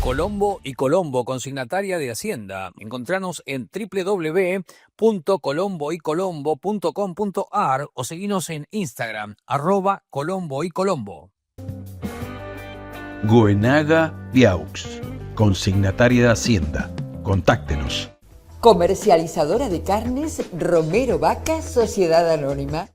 Colombo y Colombo, consignataria de Hacienda. Encontranos en www.colomboycolombo.com.ar o seguinos en Instagram, @colomboycolombo. Goenaga Viaux, consignataria de Hacienda. Contáctenos. Comercializadora de carnes Romero Vaca, Sociedad Anónima.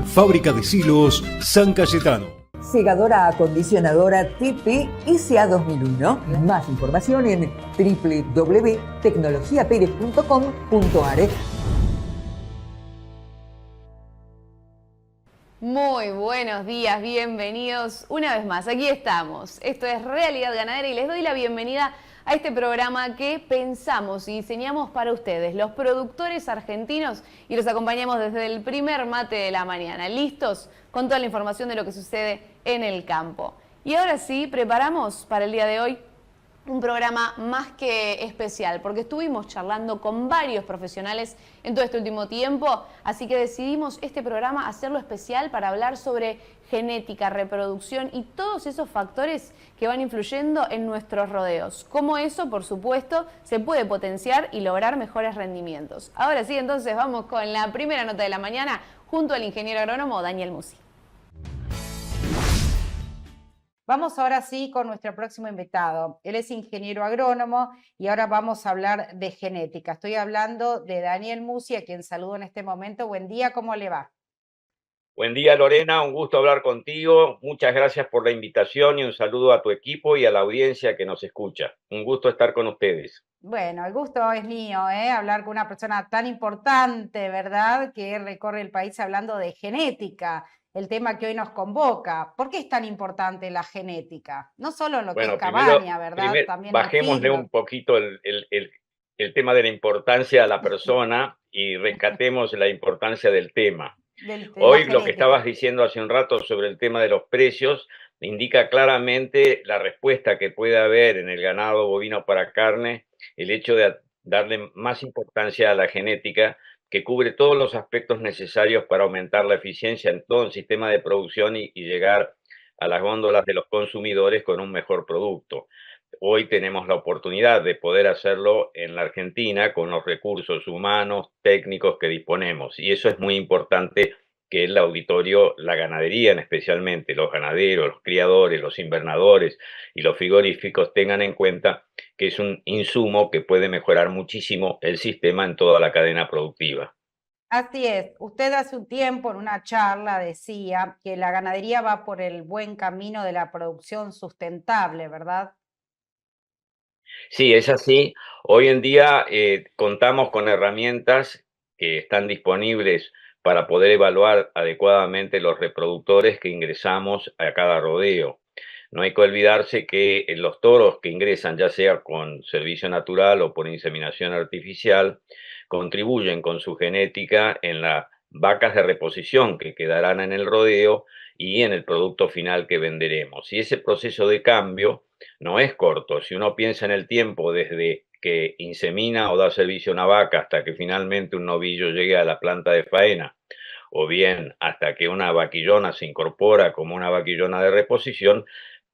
Fábrica de Silos San Cayetano. Segadora acondicionadora TP SA 2001. Más información en www.tecnologiaperez.com.ar. Muy buenos días, bienvenidos una vez más. Aquí estamos. Esto es Realidad Ganadera y les doy la bienvenida a este programa que pensamos y diseñamos para ustedes, los productores argentinos, y los acompañamos desde el primer mate de la mañana, listos con toda la información de lo que sucede en el campo. Y ahora sí, preparamos para el día de hoy un programa más que especial, porque estuvimos charlando con varios profesionales en todo este último tiempo, así que decidimos este programa hacerlo especial para hablar sobre genética, reproducción y todos esos factores que van influyendo en nuestros rodeos. Cómo eso, por supuesto, se puede potenciar y lograr mejores rendimientos. Ahora sí, entonces vamos con la primera nota de la mañana junto al ingeniero agrónomo Daniel Musi. Vamos ahora sí con nuestro próximo invitado. Él es ingeniero agrónomo y ahora vamos a hablar de genética. Estoy hablando de Daniel Musi, a quien saludo en este momento. Buen día, ¿cómo le va? Buen día, Lorena, un gusto hablar contigo. Muchas gracias por la invitación y un saludo a tu equipo y a la audiencia que nos escucha. Un gusto estar con ustedes. Bueno, el gusto es mío, hablar con una persona tan importante, ¿verdad?, que recorre el país hablando de genética, el tema que hoy nos convoca. ¿Por qué es tan importante la genética? No solo en lo que es cabaña, ¿verdad? También bajémosle un poquito el tema de la importancia a la persona y rescatemos la importancia del tema. Hoy lo que estabas diciendo hace un rato sobre el tema de los precios indica claramente la respuesta que puede haber en el ganado bovino para carne, el hecho de darle más importancia a la genética, que cubre todos los aspectos necesarios para aumentar la eficiencia en todo el sistema de producción y llegar a las góndolas de los consumidores con un mejor producto. Hoy tenemos la oportunidad de poder hacerlo en la Argentina con los recursos humanos, técnicos que disponemos, y eso es muy importante que el auditorio, la ganadería especialmente, los ganaderos, los criadores, los invernadores y los frigoríficos tengan en cuenta que es un insumo que puede mejorar muchísimo el sistema en toda la cadena productiva. Así es. Usted hace un tiempo en una charla decía que la ganadería va por el buen camino de la producción sustentable, ¿verdad? Sí, es así. Hoy en día contamos con herramientas que están disponibles para poder evaluar adecuadamente los reproductores que ingresamos a cada rodeo. No hay que olvidarse que los toros que ingresan, ya sea con servicio natural o por inseminación artificial, contribuyen con su genética en las vacas de reposición que quedarán en el rodeo y en el producto final que venderemos. Y ese proceso de cambio no es corto. Si uno piensa en el tiempo desde que insemina o da servicio a una vaca hasta que finalmente un novillo llegue a la planta de faena, o bien hasta que una vaquillona se incorpora como una vaquillona de reposición,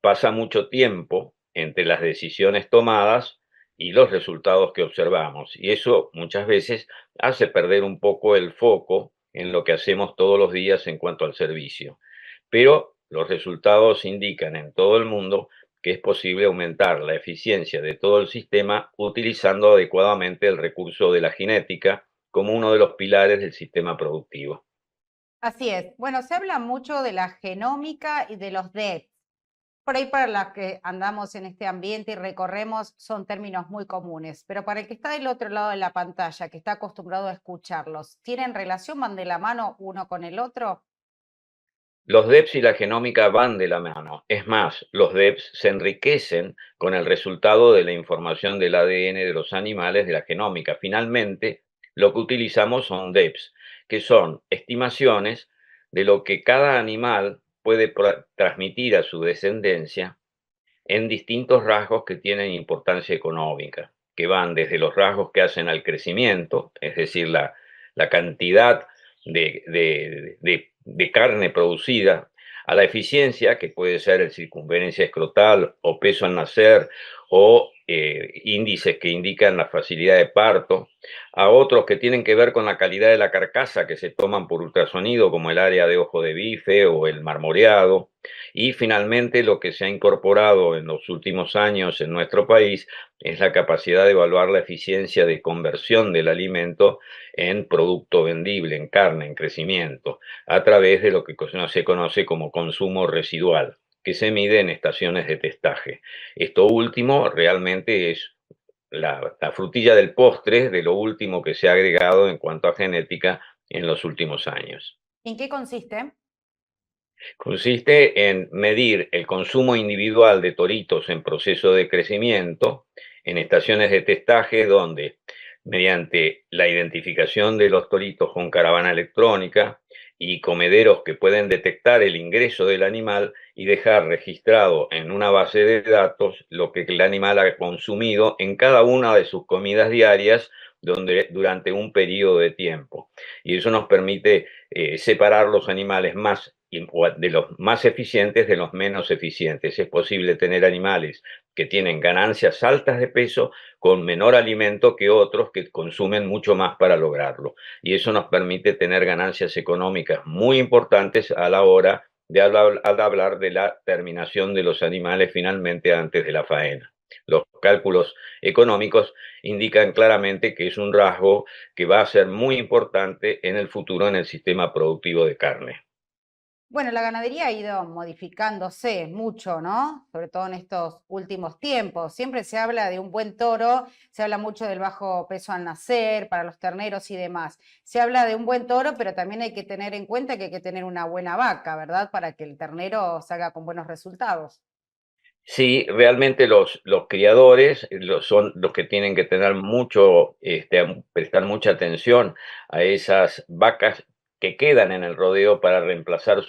pasa mucho tiempo entre las decisiones tomadas y los resultados que observamos. Y eso muchas veces hace perder un poco el foco en lo que hacemos todos los días en cuanto al servicio. Pero los resultados indican en todo el mundo que es posible aumentar la eficiencia de todo el sistema utilizando adecuadamente el recurso de la genética como uno de los pilares del sistema productivo. Así es. Bueno, se habla mucho de la genómica y de los DEPs. Por ahí para las que andamos en este ambiente y recorremos son términos muy comunes, pero para el que está del otro lado de la pantalla, que está acostumbrado a escucharlos, ¿tienen relación, van de la mano uno con el otro? Los DEPs y la genómica van de la mano. Es más, los DEPs se enriquecen con el resultado de la información del ADN de los animales de la genómica. Finalmente, lo que utilizamos son DEPs, que son estimaciones de lo que cada animal puede transmitir a su descendencia en distintos rasgos que tienen importancia económica, que van desde los rasgos que hacen al crecimiento, es decir, la cantidad de carne producida, a la eficiencia, que puede ser el circunferencia escrotal o peso al nacer o índices que indican la facilidad de parto, a otros que tienen que ver con la calidad de la carcasa que se toman por ultrasonido, como el área de ojo de bife o el marmoreado, y finalmente lo que se ha incorporado en los últimos años en nuestro país es la capacidad de evaluar la eficiencia de conversión del alimento en producto vendible, en carne, en crecimiento, a través de lo que se conoce como consumo residual, que se mide en estaciones de testaje. Esto último realmente es la frutilla del postre de lo último que se ha agregado en cuanto a genética en los últimos años. ¿En qué consiste? Consiste en medir el consumo individual de toritos en proceso de crecimiento en estaciones de testaje donde, mediante la identificación de los toritos con caravana electrónica y comederos que pueden detectar el ingreso del animal y dejar registrado en una base de datos lo que el animal ha consumido en cada una de sus comidas diarias durante un periodo de tiempo. Y eso nos permite separar los animales de los más eficientes de los menos eficientes. Es posible tener animales que tienen ganancias altas de peso con menor alimento que otros que consumen mucho más para lograrlo. Y eso nos permite tener ganancias económicas muy importantes a la hora de hablar de la terminación de los animales finalmente antes de la faena. Los cálculos económicos indican claramente que es un rasgo que va a ser muy importante en el futuro en el sistema productivo de carne. Bueno, la ganadería ha ido modificándose mucho, ¿no? Sobre todo en estos últimos tiempos. Siempre se habla de un buen toro, se habla mucho del bajo peso al nacer, para los terneros y demás. Se habla de un buen toro, pero también hay que tener en cuenta que hay que tener una buena vaca, ¿verdad? Para que el ternero salga con buenos resultados. Sí, realmente los criadores son los que tienen que tener prestar mucha atención a esas vacas que quedan en el rodeo para reemplazar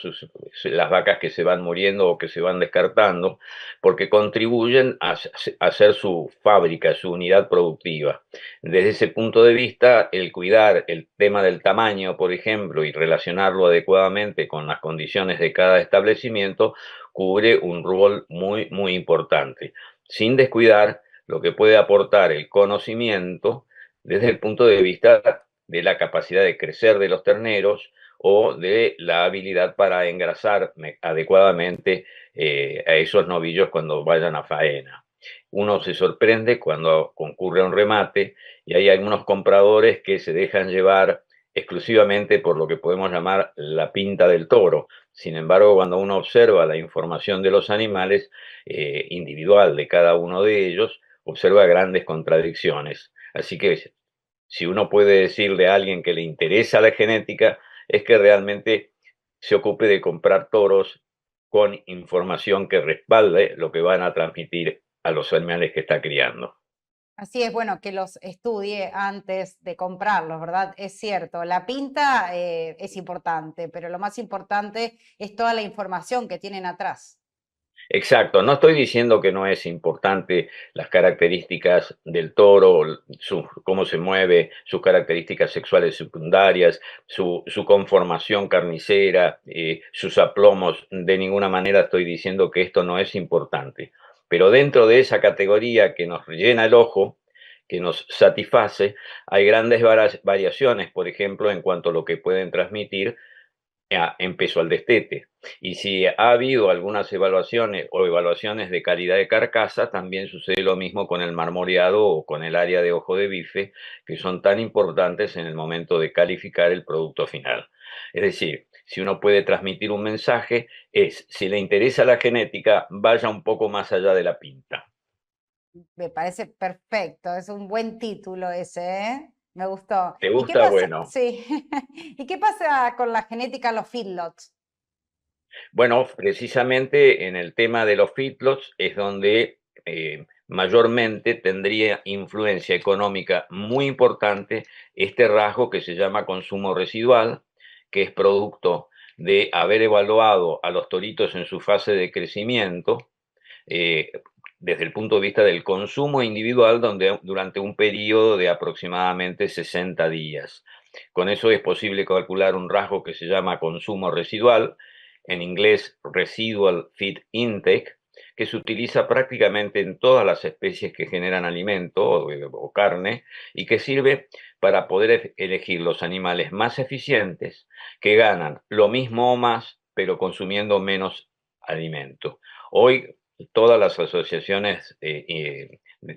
las vacas que se van muriendo o que se van descartando, porque contribuyen a hacer su fábrica, su unidad productiva. Desde ese punto de vista, el cuidar el tema del tamaño, por ejemplo, y relacionarlo adecuadamente con las condiciones de cada establecimiento, cubre un rol muy, muy importante, sin descuidar lo que puede aportar el conocimiento desde el punto de vista de la capacidad de crecer de los terneros o de la habilidad para engrasar adecuadamente a esos novillos cuando vayan a faena. Uno se sorprende cuando concurre a un remate y hay algunos compradores que se dejan llevar exclusivamente por lo que podemos llamar la pinta del toro. Sin embargo, cuando uno observa la información de los animales individual de cada uno de ellos, observa grandes contradicciones. Así que si uno puede decirle a alguien que le interesa la genética, es que realmente se ocupe de comprar toros con información que respalde lo que van a transmitir a los animales que está criando. Así es, bueno, que los estudie antes de comprarlos, ¿verdad? Es cierto, la pinta es importante, pero lo más importante es toda la información que tienen atrás. Exacto, no estoy diciendo que no es importante las características del toro, cómo se mueve, sus características sexuales secundarias, su conformación carnicera, sus aplomos. De ninguna manera estoy diciendo que esto no es importante. Pero dentro de esa categoría que nos llena el ojo, que nos satisface, hay grandes variaciones, por ejemplo, en cuanto a lo que pueden transmitir en peso al destete. Y si ha habido algunas evaluaciones de calidad de carcasa, también sucede lo mismo con el marmoreado o con el área de ojo de bife, que son tan importantes en el momento de calificar el producto final. Es decir, si uno puede transmitir un mensaje, si le interesa la genética, vaya un poco más allá de la pinta. Me parece perfecto, es un buen título ese, ¿eh? Me gustó. ¿Te ¿Y qué gusta? pasa? Bueno. Sí. ¿Y qué pasa con la genética en los feedlots? Bueno, precisamente en el tema de los feedlots es donde mayormente tendría influencia económica muy importante este rasgo que se llama consumo residual, que es producto de haber evaluado a los toritos en su fase de crecimiento eh, desde el punto de vista del consumo individual durante un periodo de aproximadamente 60 días. Con eso es posible calcular un rasgo que se llama consumo residual, en inglés residual feed intake, que se utiliza prácticamente en todas las especies que generan alimento o carne y que sirve para poder elegir los animales más eficientes que ganan lo mismo o más, pero consumiendo menos alimento. Hoy todas las asociaciones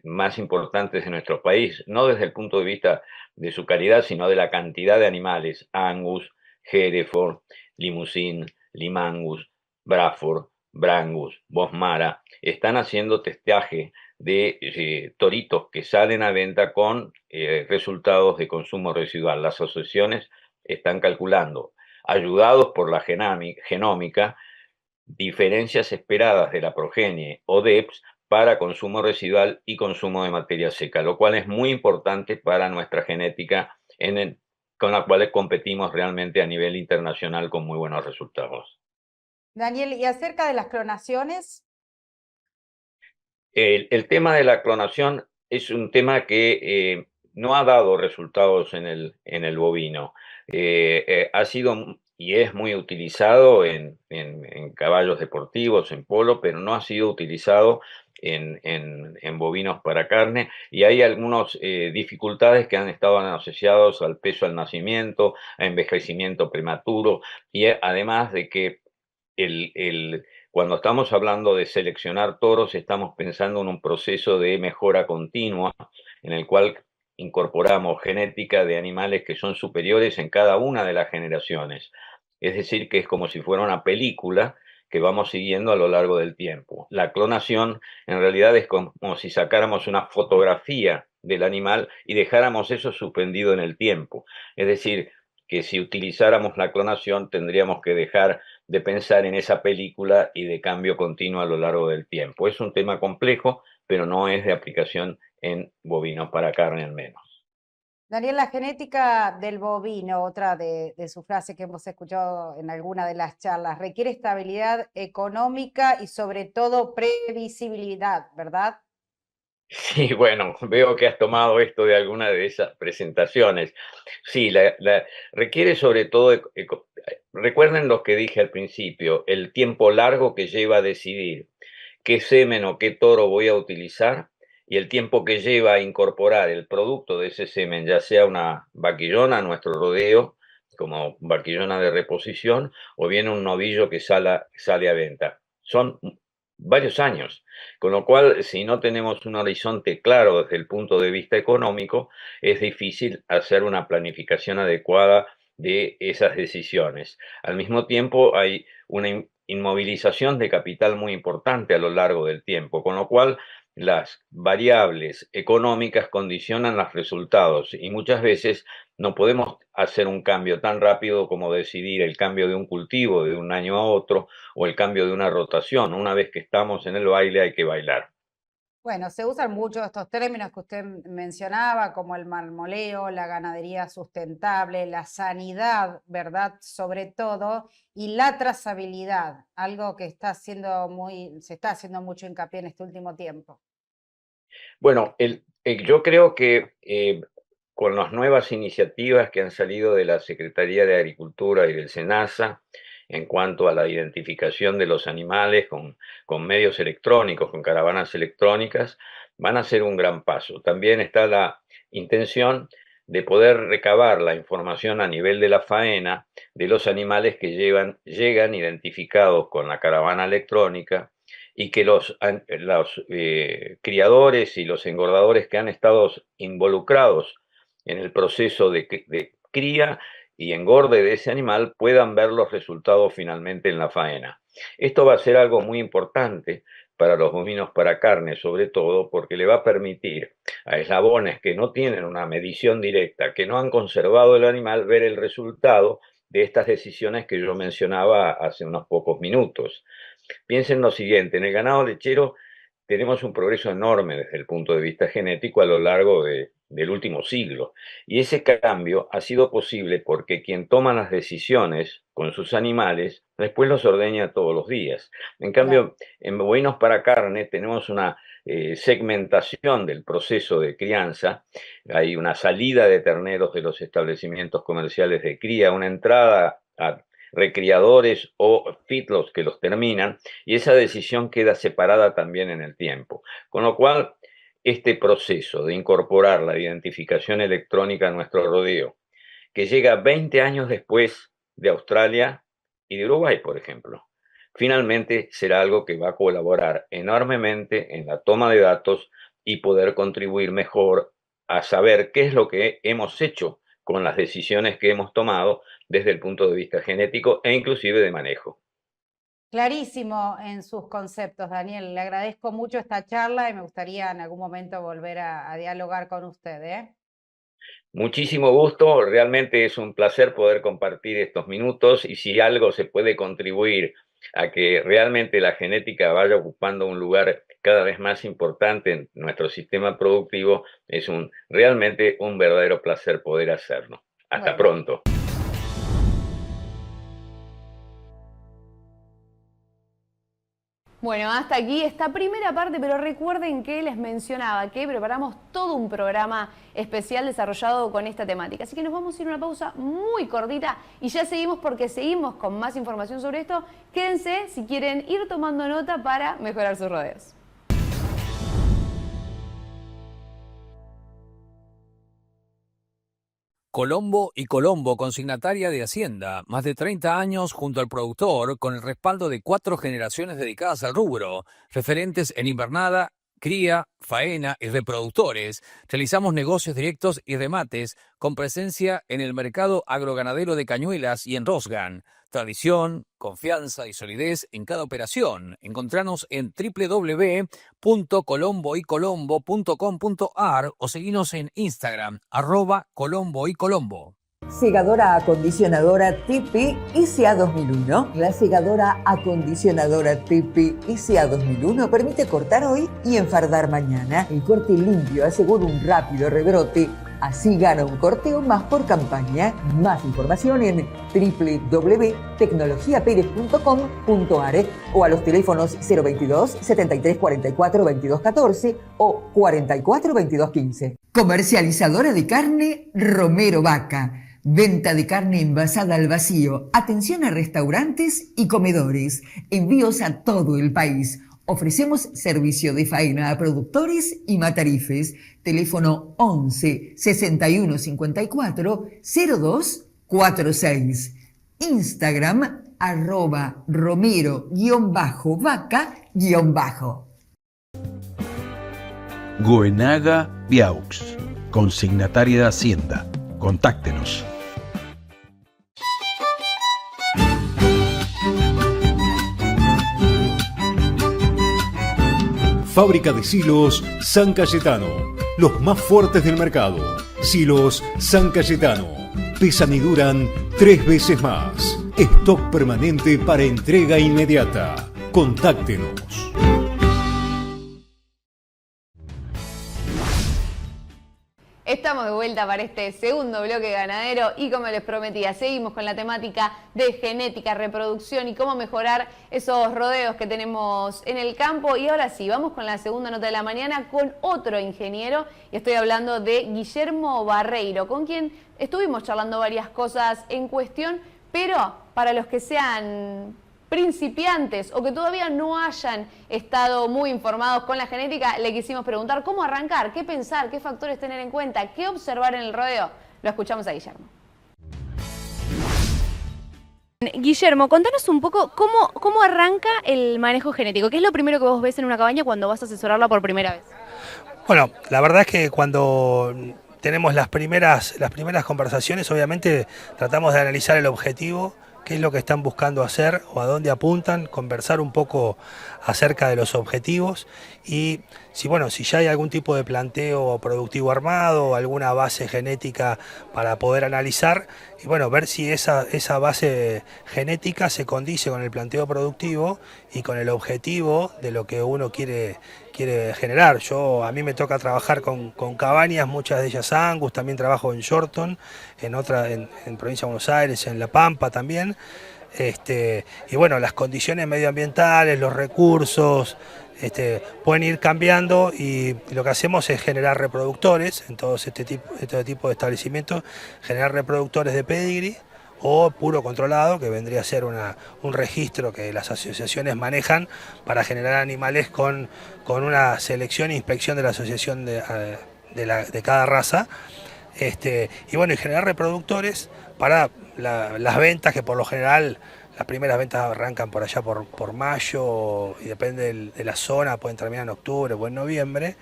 más importantes de nuestro país, no desde el punto de vista de su calidad, sino de la cantidad de animales, Angus, Hereford, Limousin, Limangus, Braford, Brangus, Bosmara, están haciendo testaje de toritos que salen a venta con resultados de consumo residual. Las asociaciones están calculando, ayudados por la genómica, diferencias esperadas de la progenie o DEPS para consumo residual y consumo de materia seca, lo cual es muy importante para nuestra genética con la cual competimos realmente a nivel internacional con muy buenos resultados. Daniel, ¿y acerca de las clonaciones? El tema de la clonación es un tema que no ha dado resultados en el bovino. Ha sido y es muy utilizado en caballos deportivos, en polo, pero no ha sido utilizado en bovinos para carne, y hay algunas dificultades que han estado asociadas al peso al nacimiento, a envejecimiento prematuro, y además de que cuando estamos hablando de seleccionar toros, estamos pensando en un proceso de mejora continua en el cual incorporamos genética de animales que son superiores en cada una de las generaciones. Es decir, que es como si fuera una película que vamos siguiendo a lo largo del tiempo. La clonación en realidad es como si sacáramos una fotografía del animal y dejáramos eso suspendido en el tiempo. Es decir, que si utilizáramos la clonación tendríamos que dejar de pensar en esa película y de cambio continuo a lo largo del tiempo. Es un tema complejo, pero no es de aplicación en bovinos para carne al menos. Daniel, la genética del bovino, otra de su frase que hemos escuchado en alguna de las charlas, requiere estabilidad económica y sobre todo previsibilidad, ¿verdad? Sí, bueno, veo que has tomado esto de alguna de esas presentaciones. Sí, requiere sobre todo, recuerden lo que dije al principio, el tiempo largo que lleva a decidir qué semen o qué toro voy a utilizar y el tiempo que lleva a incorporar el producto de ese semen, ya sea una vaquillona a nuestro rodeo, como vaquillona de reposición, o bien un novillo que sale a venta. Son varios años, con lo cual, si no tenemos un horizonte claro desde el punto de vista económico, es difícil hacer una planificación adecuada de esas decisiones. Al mismo tiempo, hay una inmovilización de capital muy importante a lo largo del tiempo, con lo cual las variables económicas condicionan los resultados y muchas veces no podemos hacer un cambio tan rápido como decidir el cambio de un cultivo de un año a otro o el cambio de una rotación. Una vez que estamos en el baile hay que bailar. Bueno, se usan mucho estos términos que usted mencionaba, como el marmoleo, la ganadería sustentable, la sanidad, ¿verdad? Sobre todo, y la trazabilidad, algo que se está haciendo mucho hincapié en este último tiempo. Bueno, yo creo que con las nuevas iniciativas que han salido de la Secretaría de Agricultura y del SENASA en cuanto a la identificación de los animales con medios electrónicos, con caravanas electrónicas, van a ser un gran paso. También está la intención de poder recabar la información a nivel de la faena de los animales que llegan identificados con la caravana electrónica, y que los criadores y los engordadores que han estado involucrados en el proceso de cría y engorde de ese animal puedan ver los resultados finalmente en la faena. Esto va a ser algo muy importante para los bovinos para carne, sobre todo porque le va a permitir a eslabones que no tienen una medición directa, que no han conservado el animal, ver el resultado de estas decisiones que yo mencionaba hace unos pocos minutos. Piensen lo siguiente, en el ganado lechero tenemos un progreso enorme desde el punto de vista genético a lo largo del último siglo. Y ese cambio ha sido posible porque quien toma las decisiones con sus animales, después los ordeña todos los días. En cambio, en bovinos para carne tenemos una segmentación del proceso de crianza. Hay una salida de terneros de los establecimientos comerciales de cría, una entrada recriadores o feedlots que los terminan, y esa decisión queda separada también en el tiempo. Con lo cual, este proceso de incorporar la identificación electrónica a nuestro rodeo, que llega 20 años después de Australia y de Uruguay, por ejemplo, finalmente será algo que va a colaborar enormemente en la toma de datos y poder contribuir mejor a saber qué es lo que hemos hecho con las decisiones que hemos tomado desde el punto de vista genético e inclusive de manejo. Clarísimo en sus conceptos, Daniel. Le agradezco mucho esta charla y me gustaría en algún momento volver a dialogar con usted, ¿eh? Muchísimo gusto, realmente es un placer poder compartir estos minutos, y si algo se puede contribuir a que realmente la genética vaya ocupando un lugar cada vez más importante en nuestro sistema productivo, es realmente un verdadero placer poder hacerlo. Hasta Bueno. pronto. Bueno, hasta aquí esta primera parte, pero recuerden que les mencionaba que preparamos todo un programa especial desarrollado con esta temática. Así que nos vamos a ir a una pausa muy cortita y ya seguimos, porque seguimos con más información sobre esto. Quédense si quieren ir tomando nota para mejorar sus rodeos. Colombo y Colombo, consignataria de Hacienda, más de 30 años junto al productor, con el respaldo de 4 generaciones dedicadas al rubro, referentes en invernada, cría, faena y reproductores. Realizamos negocios directos y remates con presencia en el mercado agroganadero de Cañuelas y en Rosgan. Tradición, confianza y solidez en cada operación. Encontranos en www.colomboycolombo.com.ar o seguinos en Instagram, @colomboycolombo. Segadora acondicionadora Tipi ICA 2001. La segadora acondicionadora Tipi ICA 2001 permite cortar hoy y enfardar mañana. El corte limpio asegura un rápido rebrote. Así gana un corteo más por campaña. Más información en www.tecnologiaperez.com.ar o a los teléfonos 022 73 44 22 14 o 44 22 15. Comercializadora de carne Romero Vaca. Venta de carne envasada al vacío. Atención a restaurantes y comedores. Envíos a todo el país. Ofrecemos servicio de faena a productores y matarifes. Teléfono 11 61 54 02 46. Instagram @romero_vaca_. Goenaga Viaux, consignataria de Hacienda. Contáctenos. Fábrica de silos San Cayetano. Los más fuertes del mercado. Silos San Cayetano. Pesan y duran 3 veces más. Stock permanente para entrega inmediata. Contáctenos. Estamos de vuelta para este segundo bloque ganadero y, como les prometía, seguimos con la temática de genética, reproducción y cómo mejorar esos rodeos que tenemos en el campo. Y ahora sí, vamos con la segunda nota de la mañana con otro ingeniero, y estoy hablando de Guillermo Barreiro, con quien estuvimos charlando varias cosas en cuestión, pero para los que sean principiantes o que todavía no hayan estado muy informados con la genética, le quisimos preguntar cómo arrancar, qué pensar, qué factores tener en cuenta, qué observar en el rodeo. Lo escuchamos a Guillermo. Guillermo, contanos un poco cómo arranca el manejo genético. ¿Qué es lo primero que vos ves en una cabaña cuando vas a asesorarla por primera vez? Bueno, la verdad es que cuando tenemos las primeras conversaciones, obviamente tratamos de analizar el objetivo, qué es lo que están buscando hacer o a dónde apuntan, conversar un poco acerca de los objetivos y si ya hay algún tipo de planteo productivo armado o alguna base genética para poder analizar y ver si esa base genética se condice con el planteo productivo y con el objetivo de lo que uno quiere generar. A mí me toca trabajar con cabañas, muchas de ellas Angus, también trabajo en Shorton, en Provincia de Buenos Aires, en La Pampa también. Las condiciones medioambientales, los recursos, pueden ir cambiando y lo que hacemos es generar reproductores en todos este tipo de establecimientos, generar reproductores de pedigree o puro controlado, que vendría a ser un registro que las asociaciones manejan para generar animales con una selección e inspección de la asociación de cada raza. Y bueno, y generar reproductores para las ventas, que por lo general las primeras ventas arrancan por allá por mayo, y depende de la zona, pueden terminar en octubre o en noviembre,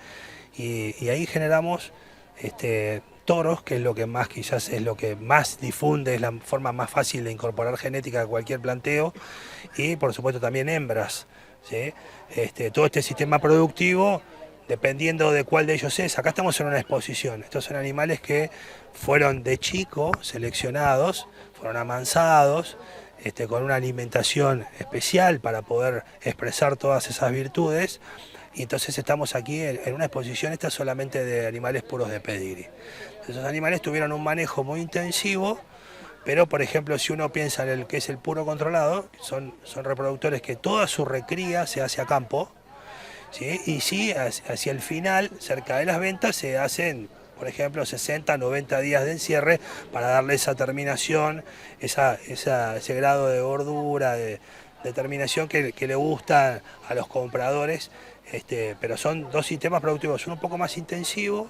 y ahí generamos toros, que es lo que más, quizás es lo que más difunde, es la forma más fácil de incorporar genética a cualquier planteo, y por supuesto también hembras, ¿sí? Todo este sistema productivo, dependiendo de cuál de ellos es. Acá estamos en una exposición. Estos son animales que fueron de chico seleccionados, fueron amansados, con una alimentación especial para poder expresar todas esas virtudes. Y entonces estamos aquí en una exposición, esta solamente de animales puros de pedigrí. Esos animales tuvieron un manejo muy intensivo, pero por ejemplo, si uno piensa en el que es el puro controlado, son reproductores que toda su recría se hace a campo, ¿sí? Y sí, hacia el final, cerca de las ventas, se hacen, por ejemplo, 60, 90 días de encierre para darle esa terminación, ese grado de gordura, de terminación que le gusta a los compradores. Pero son dos sistemas productivos, uno un poco más intensivo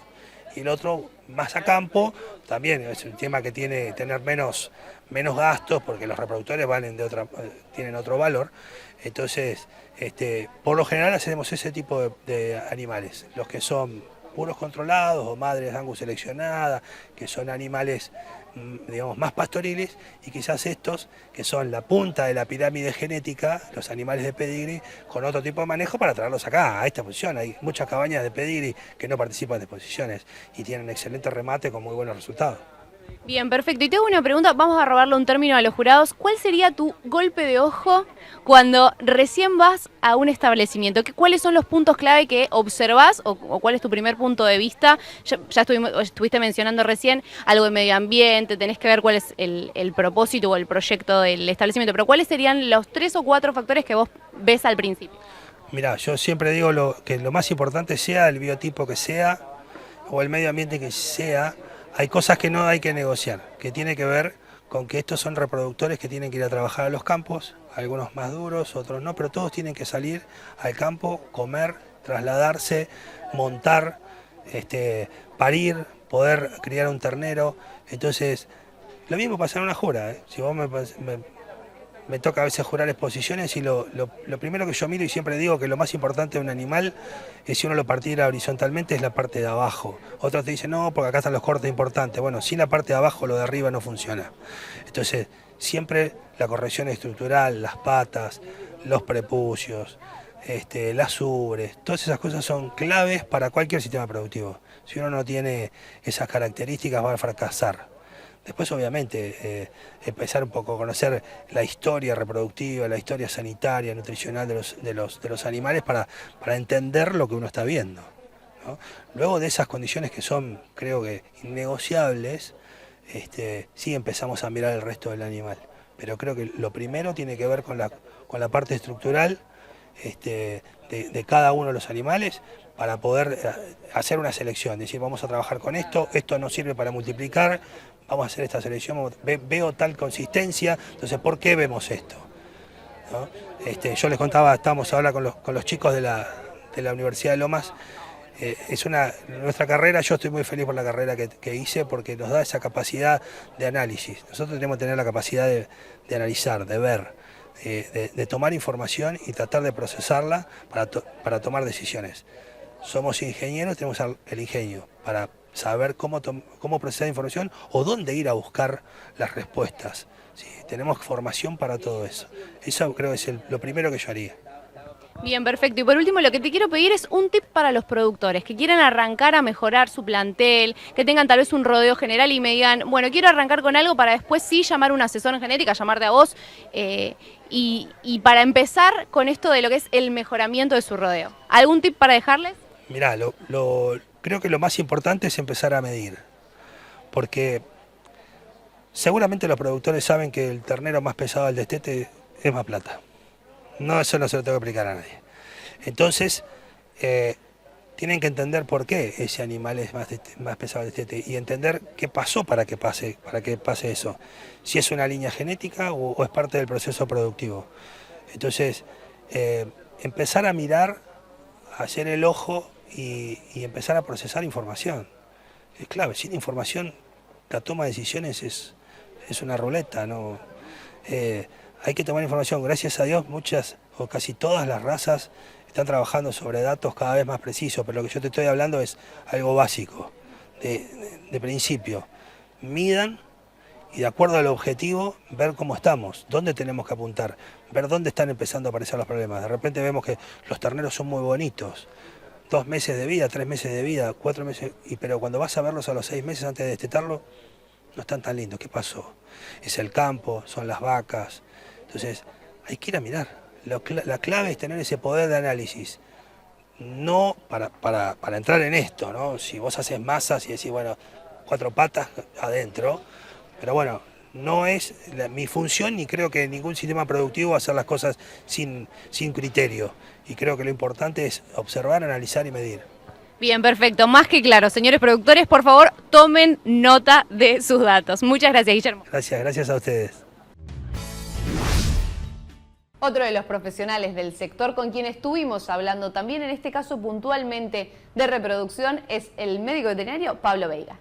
y el otro más a campo. También es un tema que tiene tener menos gastos, porque los reproductores tienen otro valor. Entonces, por lo general hacemos ese tipo de animales, los que son puros controlados o madres Angus seleccionadas, que son animales, digamos, más pastoriles, y quizás estos que son la punta de la pirámide genética, los animales de pedigrí, con otro tipo de manejo para traerlos acá, a esta posición. Hay muchas cabañas de pedigrí que no participan de exposiciones y tienen excelente remate con muy buenos resultados. Bien, perfecto. Y tengo una pregunta, vamos a robarle un término a los jurados. ¿Cuál sería tu golpe de ojo cuando recién vas a un establecimiento? ¿Cuáles son los puntos clave que observás o cuál es tu primer punto de vista? Ya estuviste mencionando recién algo de medio ambiente, tenés que ver cuál es el propósito o el proyecto del establecimiento, pero ¿cuáles serían los 3 o 4 factores que vos ves al principio? Mirá, yo siempre digo que lo más importante sea el biotipo que sea o el medio ambiente que sea. Hay cosas que no hay que negociar, que tiene que ver con que estos son reproductores que tienen que ir a trabajar a los campos, algunos más duros, otros no, pero todos tienen que salir al campo, comer, trasladarse, montar, parir, poder criar un ternero. Entonces, lo mismo pasa en una jura, ¿eh? Si vos me toca a veces jurar exposiciones, y lo primero que yo miro, y siempre digo que lo más importante de un animal es, si uno lo partiera horizontalmente, es la parte de abajo. Otros te dicen, no, porque acá están los cortes importantes. Bueno, sin la parte de abajo, lo de arriba no funciona. Entonces, siempre la corrección estructural, las patas, los prepucios, las ubres, todas esas cosas son claves para cualquier sistema productivo. Si uno no tiene esas características, va a fracasar. Después, obviamente, empezar un poco a conocer la historia reproductiva, la historia sanitaria, nutricional de los animales para entender lo que uno está viendo, ¿no? Luego de esas condiciones que son, creo que, innegociables, sí empezamos a mirar el resto del animal. Pero creo que lo primero tiene que ver con la parte estructural de cada uno de los animales, para poder hacer una selección, decir, vamos a trabajar con esto nos sirve para multiplicar, vamos a hacer esta selección, veo tal consistencia, entonces, ¿por qué vemos esto? ¿No? Yo les contaba, estamos ahora con los chicos de la Universidad de Lomas. Nuestra carrera, yo estoy muy feliz por la carrera que hice, porque nos da esa capacidad de análisis. Nosotros tenemos que tener la capacidad de analizar, de ver, de tomar información y tratar de procesarla para tomar decisiones. Somos ingenieros, tenemos el ingenio para saber cómo procesar información o dónde ir a buscar las respuestas. ¿Sí? Tenemos formación para todo eso. Eso creo que es lo primero que yo haría. Bien, perfecto. Y por último, lo que te quiero pedir es un tip para los productores que quieran arrancar a mejorar su plantel, que tengan tal vez un rodeo general y me digan, bueno, quiero arrancar con algo para después sí llamar a un asesor en genética, llamarte a vos, y para empezar con esto de lo que es el mejoramiento de su rodeo. ¿Algún tip para dejarles? Mirá, creo que lo más importante es empezar a medir, porque seguramente los productores saben que el ternero más pesado del destete es más plata. No, eso no se lo tengo que explicar a nadie. Entonces, tienen que entender por qué ese animal es más pesado del destete y entender qué pasó para que pase eso. Si es una línea genética o es parte del proceso productivo. Entonces, empezar a mirar, hacer el ojo y empezar a procesar información. Es clave, sin información la toma de decisiones es una ruleta, ¿no? Hay que tomar información. Gracias a Dios, muchas o casi todas las razas están trabajando sobre datos cada vez más precisos, pero lo que yo te estoy hablando es algo básico, de principio. Midan y de acuerdo al objetivo, ver cómo estamos, dónde tenemos que apuntar, ver dónde están empezando a aparecer los problemas. De repente vemos que los terneros son muy bonitos, 2 meses de vida, 3 meses de vida, 4 meses, pero cuando vas a verlos a los 6 meses antes de destetarlo, no están tan lindos. ¿Qué pasó? Es el campo, son las vacas. Entonces, hay que ir a mirar. La clave es tener ese poder de análisis. No para entrar en esto, ¿no? Si vos haces masas y decís, bueno, 4 patas adentro, pero bueno, no es mi función ni creo que ningún sistema productivo hacer las cosas sin criterio. Y creo que lo importante es observar, analizar y medir. Bien, perfecto. Más que claro. Señores productores, por favor, tomen nota de sus datos. Muchas gracias, Guillermo. Gracias a ustedes. Otro de los profesionales del sector con quien estuvimos hablando también, en este caso puntualmente de reproducción, es el médico veterinario Pablo Veiga.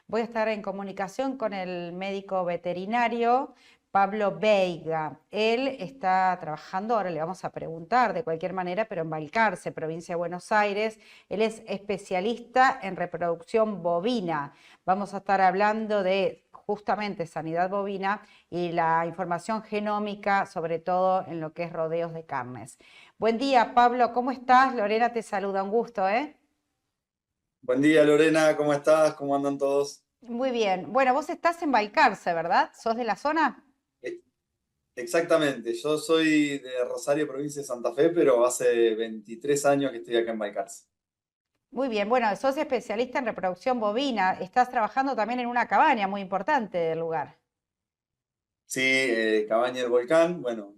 Voy a estar en comunicación con el médico veterinario Pablo Veiga. Él está trabajando, ahora le vamos a preguntar de cualquier manera, pero en Balcarce, provincia de Buenos Aires. Él es especialista en reproducción bovina. Vamos a estar hablando de justamente sanidad bovina y la información genómica, sobre todo en lo que es rodeos de carnes. Buen día, Pablo, ¿cómo estás? Lorena te saluda, un gusto, ¿eh? Buen día, Lorena, ¿cómo estás? ¿Cómo andan todos? Muy bien. Bueno, vos estás en Balcarce, ¿verdad? ¿Sos de la zona? Exactamente, yo soy de Rosario, provincia de Santa Fe, pero hace 23 años que estoy acá en Balcarce. Muy bien, bueno, sos especialista en reproducción bovina, estás trabajando también en una cabaña muy importante del lugar. Sí, Cabaña del Volcán, bueno,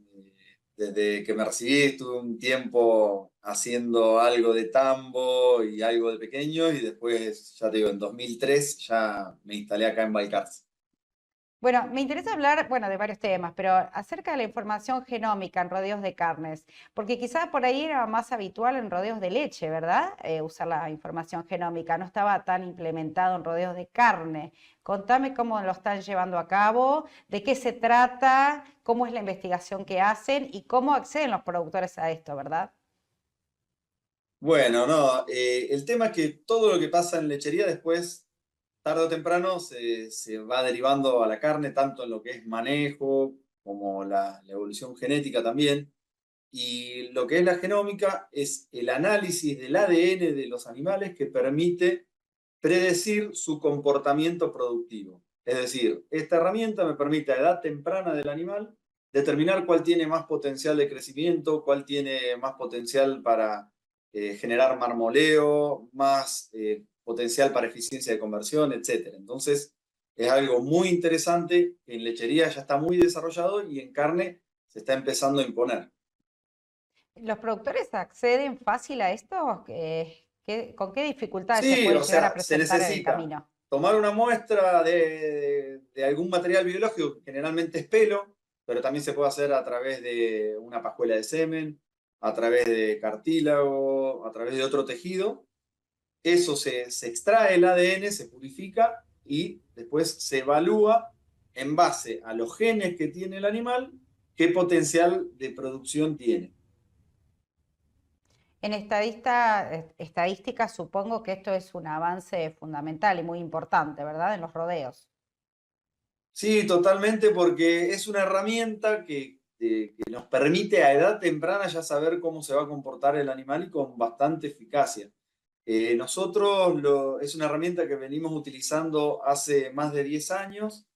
desde que me recibí estuve un tiempo haciendo algo de tambo y algo de pequeño y después, ya te digo, en 2003 ya me instalé acá en Balcarce. Bueno, me interesa hablar, bueno, de varios temas, pero acerca de la información genómica en rodeos de carnes, porque quizás por ahí era más habitual en rodeos de leche, ¿verdad? Usar la información genómica, no estaba tan implementado en rodeos de carne. Contame cómo lo están llevando a cabo, de qué se trata, cómo es la investigación que hacen y cómo acceden los productores a esto, ¿verdad? Bueno, no, el tema es que todo lo que pasa en lechería después tarde o temprano se va derivando a la carne, tanto en lo que es manejo como la evolución genética también. Y lo que es la genómica es el análisis del ADN de los animales que permite predecir su comportamiento productivo. Es decir, esta herramienta me permite a edad temprana del animal determinar cuál tiene más potencial de crecimiento, cuál tiene más potencial para generar marmoleo, más potencial para eficiencia de conversión, etc. Entonces, es algo muy interesante que en lechería ya está muy desarrollado y en carne se está empezando a imponer. ¿Los productores acceden fácil a esto? ¿Con qué dificultades se Sí, pueden o llegar a sea, se presentar en el necesita camino? tomar una muestra de algún material biológico, que generalmente es pelo, pero también se puede hacer a través de una pajuela de semen, a través de cartílago, a través de otro tejido. Eso se extrae el ADN, se purifica y después se evalúa en base a los genes que tiene el animal, qué potencial de producción tiene. En estadística supongo que esto es un avance fundamental y muy importante, ¿verdad? En los rodeos. Sí, totalmente, porque es una herramienta que nos permite a edad temprana ya saber cómo se va a comportar el animal y con bastante eficacia. Es una herramienta que venimos utilizando hace más de 10 años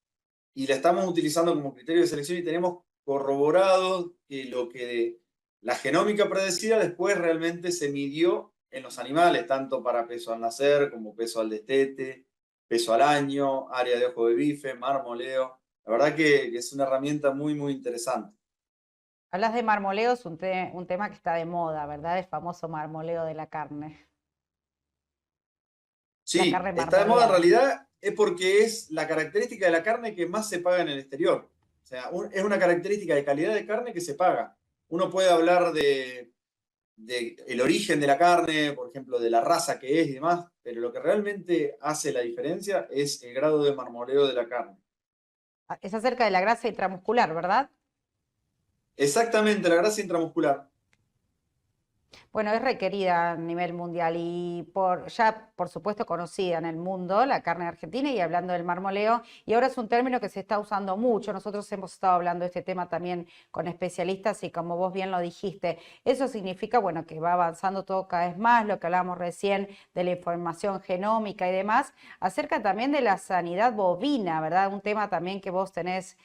y la estamos utilizando como criterio de selección y tenemos corroborado que lo que la genómica predecía después realmente se midió en los animales, tanto para peso al nacer como peso al destete, peso al año, área de ojo de bife, marmoleo. La verdad que es una herramienta muy, muy interesante. Hablas de marmoleo, es un tema que está de moda, ¿verdad? El famoso marmoleo de la carne. La Sí, carne está de moda en marmoleada. realidad, es porque es la característica de la carne que más se paga en el exterior. O sea, es una característica de calidad de carne que se paga. Uno puede hablar de el origen de la carne, por ejemplo, de la raza que es y demás, pero lo que realmente hace la diferencia es el grado de marmoleo de la carne. Es acerca de la grasa intramuscular, ¿verdad? Exactamente, la grasa intramuscular. Bueno, es requerida a nivel mundial y ya por supuesto conocida en el mundo la carne argentina y hablando del marmoleo, y ahora es un término que se está usando mucho. Nosotros hemos estado hablando de este tema también con especialistas y como vos bien lo dijiste, eso significa, bueno, que va avanzando todo cada vez más, lo que hablábamos recién de la información genómica y demás, acerca también de la sanidad bovina, ¿verdad? Un tema también que vos tenés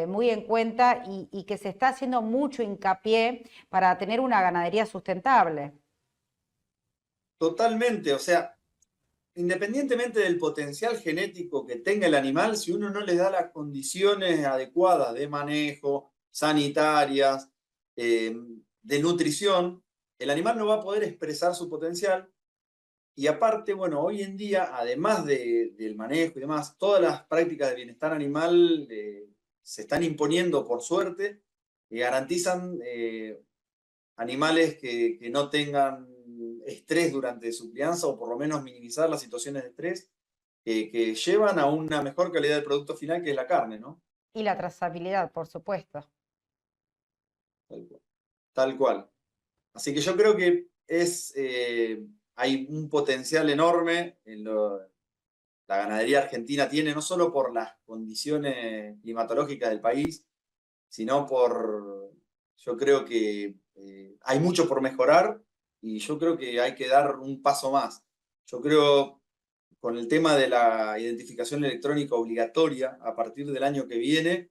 muy en cuenta y que se está haciendo mucho hincapié para tener una ganadería sustentable. Totalmente, o sea, independientemente del potencial genético que tenga el animal, si uno no le da las condiciones adecuadas de manejo, sanitarias, de nutrición, el animal no va a poder expresar su potencial. Y aparte, bueno, hoy en día, además del manejo y demás, todas las prácticas de bienestar animal se están imponiendo por suerte y garantizan animales que no tengan estrés durante su crianza o por lo menos minimizar las situaciones de estrés que llevan a una mejor calidad del producto final que es la carne, ¿no? Y la trazabilidad, por supuesto. Tal cual. Tal cual. Así que yo creo que hay un potencial enorme la ganadería argentina tiene, no solo por las condiciones climatológicas del país, sino yo creo que hay mucho por mejorar y yo creo que hay que dar un paso más. Yo creo, con el tema de la identificación electrónica obligatoria a partir del año que viene,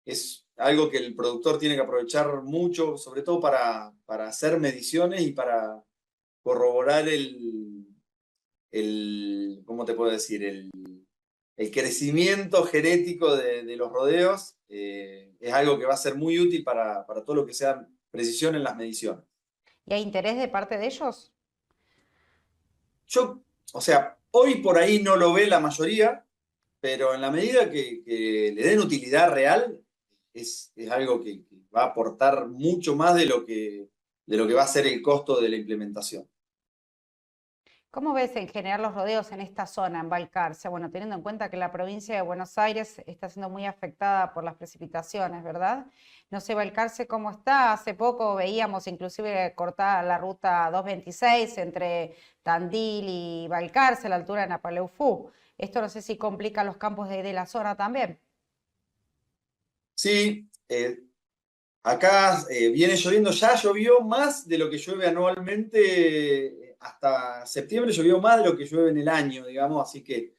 es algo que el productor tiene que aprovechar mucho, sobre todo para hacer mediciones y para corroborar ¿cómo te puedo decir? El crecimiento genético de los rodeos es algo que va a ser muy útil para todo lo que sea precisión en las mediciones. ¿Y hay interés de parte de ellos? O sea, hoy por ahí no lo ve la mayoría, pero en la medida que le den utilidad real, es algo que va a aportar mucho más de lo que va a ser el costo de la implementación. ¿Cómo ves en general los rodeos en esta zona, en Balcarce? Bueno, teniendo en cuenta que la provincia de Buenos Aires está siendo muy afectada por las precipitaciones, ¿verdad? No sé, Balcarce, ¿cómo está? Hace poco veíamos inclusive cortada la ruta 226 entre Tandil y Balcarce, a la altura de Napaleufú. Esto no sé si complica los campos de la zona también. Sí, acá viene lloviendo, ya llovió más de lo que llueve anualmente, hasta septiembre llovió más de lo que llueve en el año, digamos, así que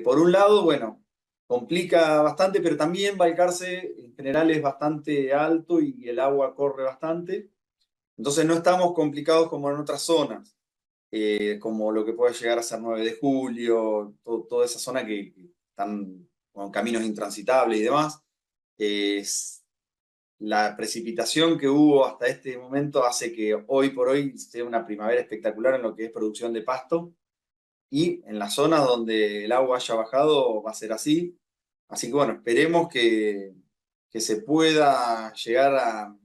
por un lado, bueno, complica bastante, pero también Balcarce en general es bastante alto y el agua corre bastante, entonces no estamos complicados como en otras zonas, como lo que puede llegar a ser 9 de julio, toda esa zona que están con caminos intransitables y demás. La precipitación que hubo hasta este momento hace que hoy por hoy sea una primavera espectacular en lo que es producción de pasto y en las zonas donde el agua haya bajado va a ser así. Así que bueno, esperemos que se pueda llegar